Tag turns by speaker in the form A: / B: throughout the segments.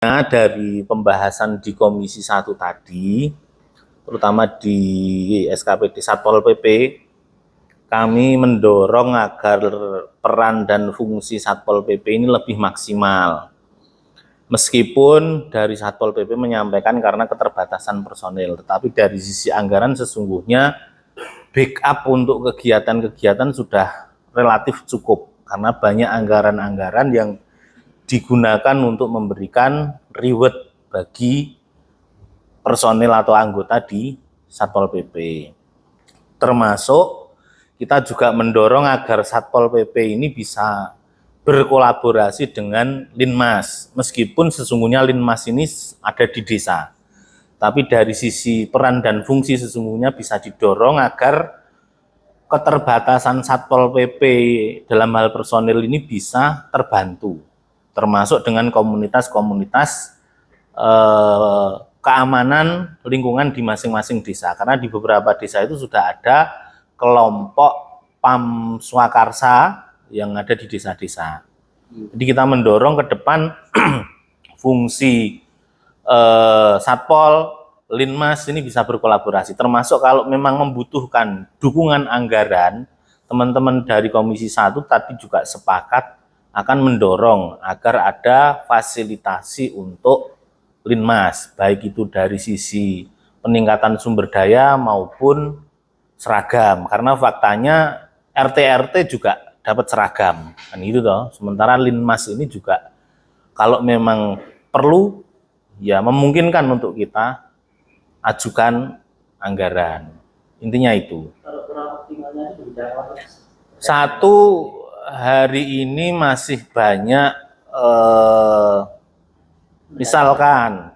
A: Dari pembahasan di Komisi 1 tadi, terutama di SKPD Satpol PP, kami mendorong agar peran dan fungsi Satpol PP ini lebih maksimal. Meskipun dari Satpol PP menyampaikan karena keterbatasan personel, tetapi dari sisi anggaran sesungguhnya backup untuk kegiatan-kegiatan sudah relatif cukup, karena banyak anggaran-anggaran yang digunakan untuk memberikan reward bagi personil atau anggota di Satpol PP. Termasuk kita juga mendorong agar Satpol PP ini bisa berkolaborasi dengan Linmas. Meskipun sesungguhnya Linmas ini ada di desa, tapi dari sisi peran dan fungsi sesungguhnya bisa didorong agar keterbatasan Satpol PP dalam hal personil ini bisa terbantu, termasuk dengan komunitas-komunitas keamanan lingkungan di masing-masing desa. Karena di beberapa desa itu sudah ada kelompok PAM Swakarsa yang ada di desa-desa. Jadi kita mendorong ke depan fungsi Satpol, Linmas ini bisa berkolaborasi, termasuk kalau memang membutuhkan dukungan anggaran, teman-teman dari Komisi 1 tadi juga sepakat akan mendorong agar ada fasilitasi untuk Linmas, baik itu dari sisi peningkatan sumber daya maupun seragam, karena faktanya RT-RT juga dapat seragam, kan gitu toh. Sementara Linmas ini juga kalau memang perlu, ya memungkinkan untuk kita ajukan anggaran. Intinya itu. Satu, hari ini masih banyak misalkan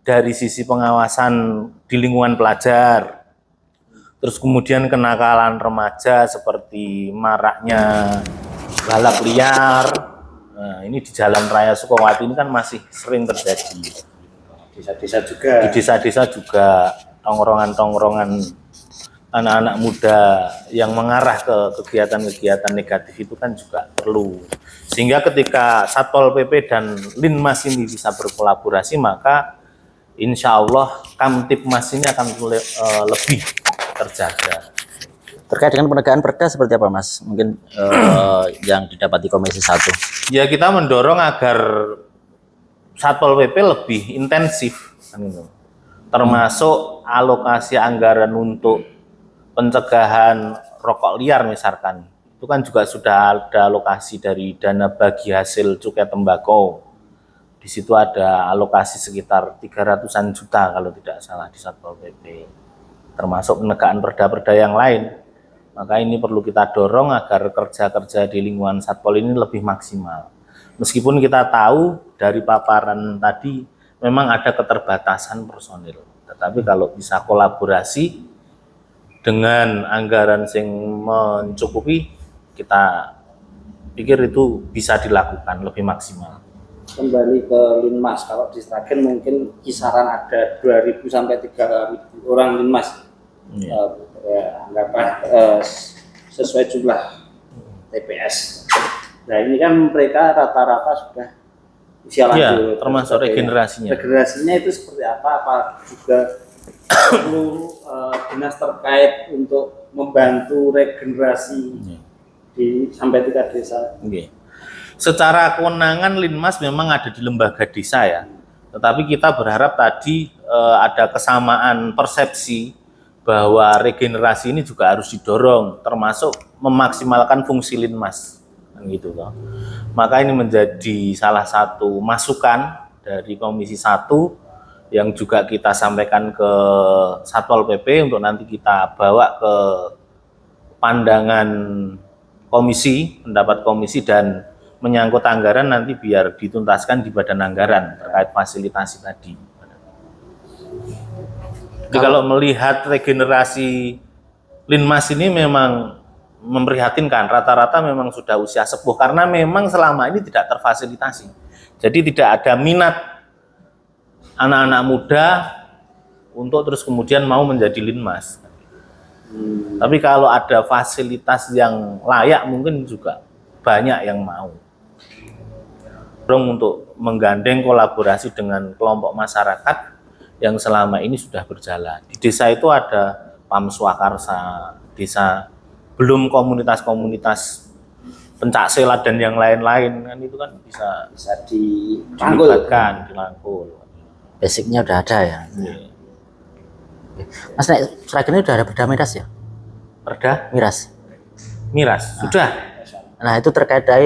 A: dari sisi pengawasan di lingkungan pelajar, terus kemudian kenakalan remaja seperti maraknya balap liar. Nah, ini di Jalan Raya Sukowati ini kan masih sering terjadi.
B: Desa-desa juga.
A: Di desa-desa juga tongkrongan-tongkrongan anak-anak muda yang mengarah ke kegiatan-kegiatan negatif itu kan juga perlu. Sehingga ketika Satpol PP dan Linmas ini bisa berkolaborasi, maka insya Allah Kamtipmas ini akan lebih terjaga.
B: Terkait dengan penegakan perda seperti apa, Mas? Mungkin yang didapati Komisi 1.
A: Ya, kita mendorong agar Satpol PP lebih intensif, termasuk alokasi anggaran untuk pencegahan rokok liar misalkan. Itu kan juga sudah ada alokasi dari dana bagi hasil cukai tembakau. Di situ ada alokasi sekitar 300-an juta kalau tidak salah di Satpol PP. Termasuk penegakan perda-perda yang lain. Maka ini perlu kita dorong agar kerja-kerja di lingkungan Satpol ini lebih maksimal. Meskipun kita tahu dari paparan tadi memang ada keterbatasan personil, tetapi kalau bisa kolaborasi dengan anggaran yang mencukupi, kita pikir itu bisa dilakukan lebih maksimal.
C: Kembali ke Linmas, kalau di Sragen mungkin kisaran ada 2.000 sampai 3.000 orang Linmas. Anggapan sesuai jumlah TPS. Nah, ini kan mereka rata-rata sudah usia lanjut.
A: Ya, termasuk regenerasinya.
C: Regenerasinya itu seperti apa? Apa juga perlu dinas terkait untuk membantu regenerasi di sampai tingkat desa?
A: Secara kewenangan Linmas memang ada di lembaga desa ya, tetapi kita berharap tadi ada kesamaan persepsi bahwa regenerasi ini juga harus didorong, termasuk memaksimalkan fungsi Linmas, gitu loh. Maka ini menjadi salah satu masukan dari Komisi 1 yang juga kita sampaikan ke Satpol PP untuk nanti kita bawa ke pandangan komisi, pendapat komisi, dan menyangkut anggaran nanti biar dituntaskan di badan anggaran terkait fasilitasi tadi. Jadi kalau melihat regenerasi Linmas ini memang memprihatinkan, rata-rata memang sudah usia sepuh karena memang selama ini tidak terfasilitasi. Jadi tidak ada minat anak-anak muda untuk terus kemudian mau menjadi Linmas. Tapi kalau ada fasilitas yang layak mungkin juga banyak yang mau. dorong untuk menggandeng kolaborasi dengan kelompok masyarakat yang selama ini sudah berjalan. Di desa itu ada PAM Swakarsa, desa belum komunitas-komunitas pencak silat dan yang lain-lain kan itu kan bisa dilibatkan, dirangkul.
B: Basicnya udah ada ya.
A: Iya.
B: Mas, nek Sragen ini udah ada perda miras ya?
A: Perda
B: Miras.
A: miras sudah.
B: Nah, itu terkait dari